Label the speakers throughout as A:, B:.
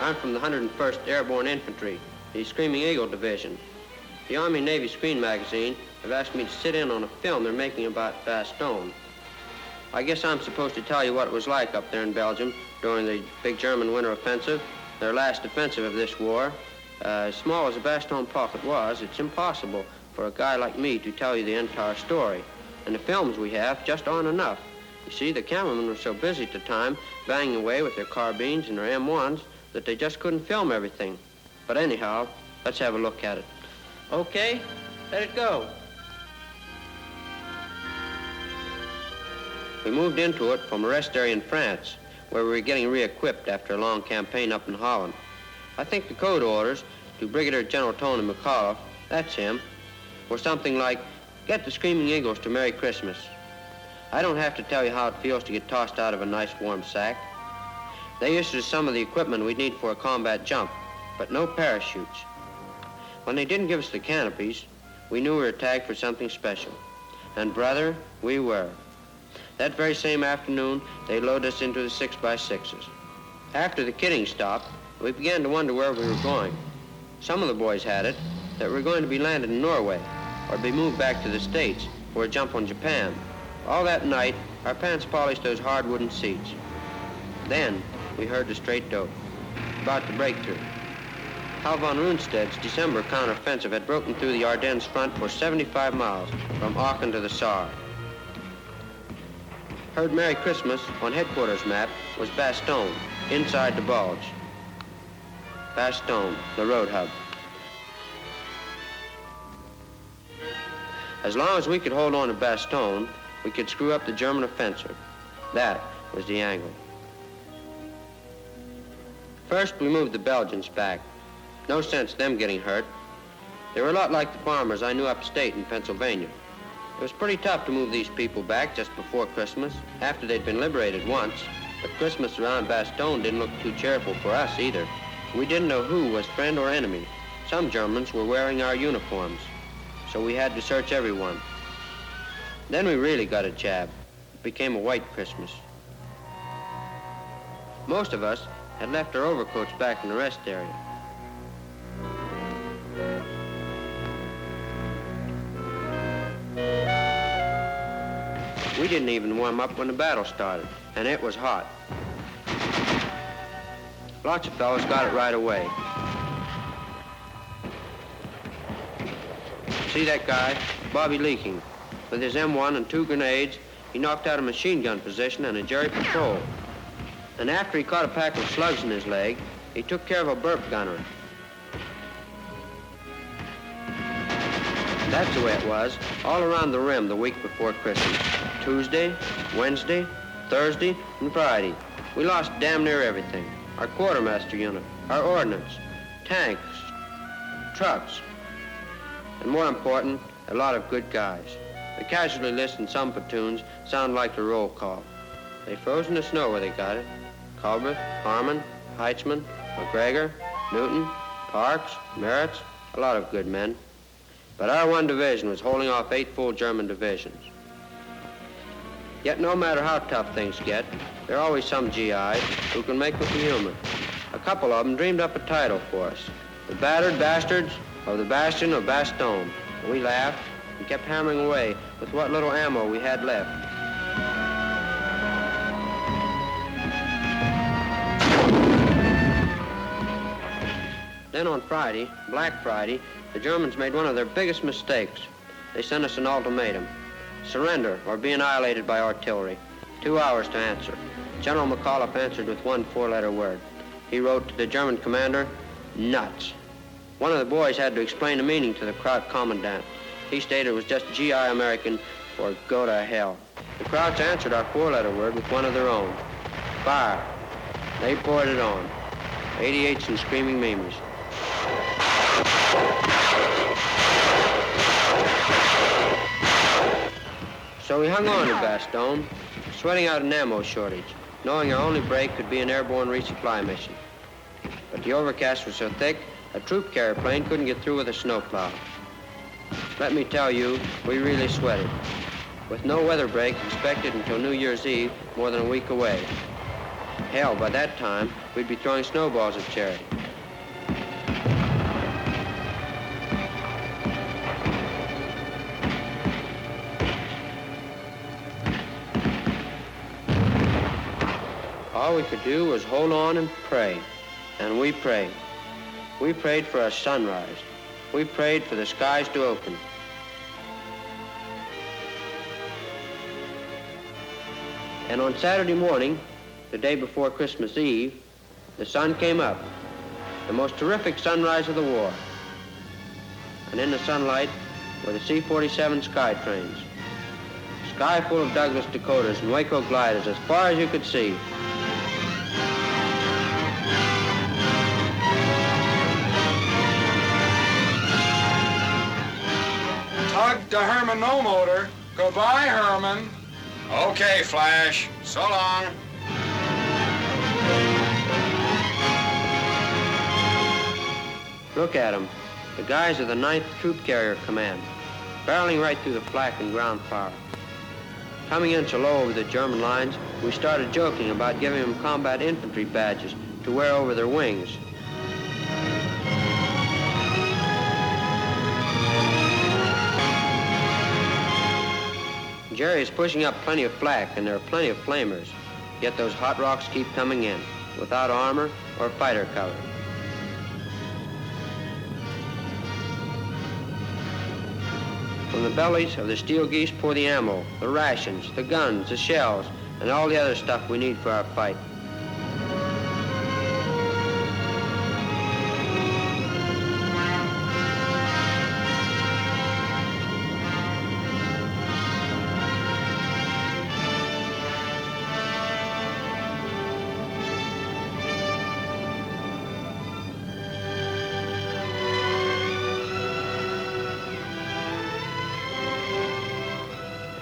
A: I'm from the 101st Airborne Infantry, the Screaming Eagle Division. The Army-Navy Screen Magazine have asked me to sit in on a film they're making about Bastogne. I guess I'm supposed to tell you what it was like up there in Belgium during the big German winter offensive, their last offensive of this war. As small as the Bastogne pocket was, it's impossible for a guy like me to tell you the entire story. And the films we have just aren't enough. You see, the cameramen were so busy at the time, banging away with their carbines and their M1s, that they just couldn't film everything. But anyhow, let's have a look at it. Okay, let it go. We moved into it from a rest area in France, where we were getting re-equipped after a long campaign up in Holland. I think the code orders to Brigadier General Tony McAuliffe, that's him, were something like, get the Screaming Eagles to Merry Christmas. I don't have to tell you how it feels to get tossed out of a nice warm sack. They issued us some of the equipment we'd need for a combat jump, but no parachutes. When they didn't give us the canopies, we knew we were tagged for something special. And brother, we were. That very same afternoon, they loaded us into the 6x6s. After the kidding stopped, we began to wonder where we were going. Some of the boys had it that we were going to be landed in Norway or be moved back to the States for a jump on Japan. All that night, our pants polished those hard wooden seats. Then, we heard the straight dope, about to break through. Hal von Rundstedt's December counteroffensive had broken through the Ardennes front for 75 miles, from Aachen to the Saar. Heard Merry Christmas on headquarters map was Bastogne, inside the Bulge. Bastogne, the road hub. As long as we could hold on to Bastogne, we could screw up the German offensive. That was the angle. First, we moved the Belgians back. No sense them getting hurt. They were a lot like the farmers I knew upstate in Pennsylvania. It was pretty tough to move these people back just before Christmas, after they'd been liberated once. But Christmas around Bastogne didn't look too cheerful for us either. We didn't know who was friend or enemy. Some Germans were wearing our uniforms, so we had to search everyone. Then we really got a jab. It became a white Christmas. Most of us had left our overcoats back in the rest area. We didn't even warm up when the battle started, and it was hot. Lots of fellows got it right away. See that guy? Bobby Leaking. With his M1 and 2 grenades, he knocked out a machine gun position and a Jerry patrol. And after he caught a pack of slugs in his leg, he took care of a burp gunner. That's the way it was all around the rim the week before Christmas. Tuesday, Wednesday, Thursday, and Friday. We lost damn near everything. Our quartermaster unit, our ordnance, tanks, trucks, and more important, a lot of good guys. The casualty list in some platoons sound like the roll call. They froze in the snow where they got it. Culbreath, Harmon, Heitzman, McGregor, Newton, Parks, Merritz, a lot of good men. But our one division was holding off 8 full German divisions. Yet no matter how tough things get, there are always some GIs who can make with the humor. A couple of them dreamed up a title for us, The Battered Bastards of the Bastion of Bastogne. We laughed and kept hammering away with what little ammo we had left. Then on Friday, Black Friday, the Germans made one of their biggest mistakes. They sent us an ultimatum. Surrender or be annihilated by artillery. 2 hours to answer. General McAuliffe answered with one 4-letter word. He wrote to the German commander, nuts. One of the boys had to explain the meaning to the Kraut commandant. He stated it was just GI American for go to hell. The Krauts answered our 4-letter word with one of their own. Fire. They poured it on. 88s and screaming memes. So we hung on to Bastogne, sweating out an ammo shortage, knowing our only break could be an airborne resupply mission. But the overcast was so thick, a troop carrier plane couldn't get through with a snowplow. Let me tell you, we really sweated, with no weather break expected until New Year's Eve, more than a week away. Hell, by that time, we'd be throwing snowballs at charity. All we could do was hold on and pray. And we prayed. We prayed for a sunrise. We prayed for the skies to open. And on Saturday morning, the day before Christmas Eve, the sun came up, the most terrific sunrise of the war. And in the sunlight were the C-47 sky trains. Sky full of Douglas Dakotas and Waco gliders as far as you could see.
B: Tug to Herman, no motor. Goodbye, Herman.
C: Okay, Flash. So long.
A: Look at them, the guys of the 9th Troop Carrier Command, barreling right through the flak and ground fire. Coming in so low over the German lines, we started joking about giving them combat infantry badges to wear over their wings. Jerry is pushing up plenty of flak, and there are plenty of flamers, yet those hot rocks keep coming in, without armor or fighter cover. From the bellies of the steel geese pour the ammo, the rations, the guns, the shells, and all the other stuff we need for our fight.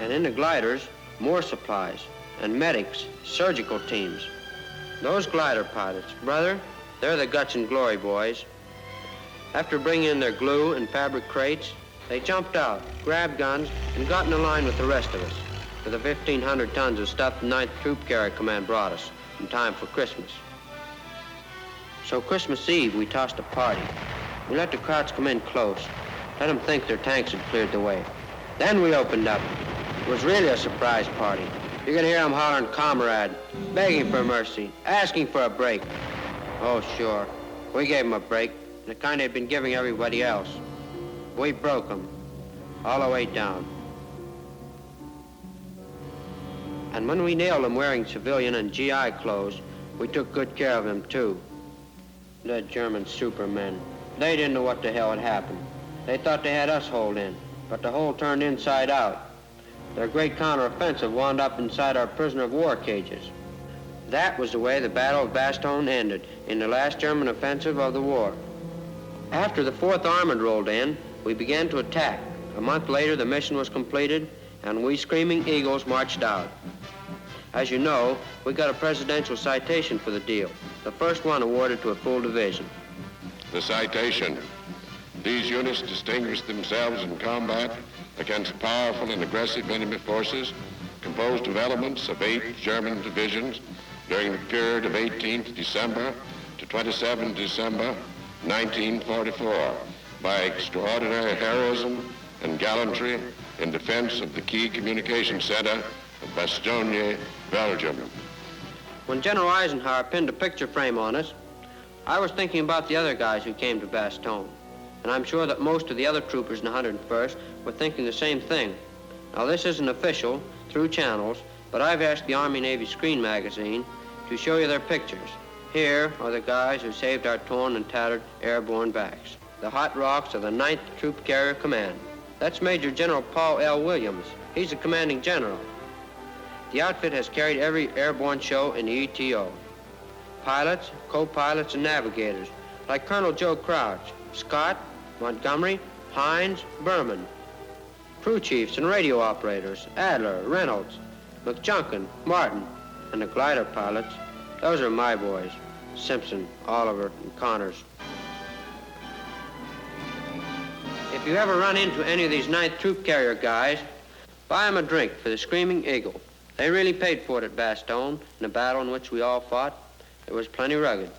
A: And in the gliders, more supplies, and medics, surgical teams. Those glider pilots, brother, they're the guts and glory boys. After bringing in their glue and fabric crates, they jumped out, grabbed guns, and got in a line with the rest of us for the 1,500 tons of stuff the 9th Troop Carrier Command brought us in time for Christmas. So Christmas Eve, we tossed a party. We let the crowds come in close, let them think their tanks had cleared the way. Then we opened up. It was really a surprise party. You could hear them hollering comrade, begging for mercy, asking for a break. Oh, sure. We gave them a break, the kind they'd been giving everybody else. We broke them, all the way down. And when we nailed them wearing civilian and GI clothes, we took good care of them, too. The German supermen. They didn't know what the hell had happened. They thought they had us holed in, but the hole turned inside out. Their great counteroffensive wound up inside our prisoner of war cages. That was the way the Battle of Bastogne ended in the last German offensive of the war. After the 4th Armored rolled in, we began to attack. A month later, the mission was completed, and we Screaming Eagles marched out. As you know, we got a presidential citation for the deal, the first one awarded to a full division.
D: The citation. These units distinguished themselves in combat against powerful and aggressive enemy forces composed of elements of 8 German divisions during the period of 18th December to 27th December 1944 by extraordinary heroism and gallantry in defense of the key communication center of Bastogne, Belgium.
A: When General Eisenhower pinned a picture frame on us, I was thinking about the other guys who came to Bastogne. And I'm sure that most of the other troopers in the 101st were thinking the same thing. Now, this isn't official, through channels, but I've asked the Army-Navy Screen magazine to show you their pictures. Here are the guys who saved our torn and tattered airborne backs. The hot rocks of the 9th Troop Carrier Command. That's Major General Paul L. Williams. He's the commanding general. The outfit has carried every airborne show in the ETO. Pilots, co-pilots, and navigators, like Colonel Joe Crouch, Scott, Montgomery, Hines, Berman. Crew chiefs and radio operators, Adler, Reynolds, McJunkin, Martin, and the glider pilots. Those are my boys, Simpson, Oliver, and Connors. If you ever run into any of these 9th Troop Carrier guys, buy them a drink for the Screaming Eagle. They really paid for it at Bastogne in the battle in which we all fought. It was plenty rugged.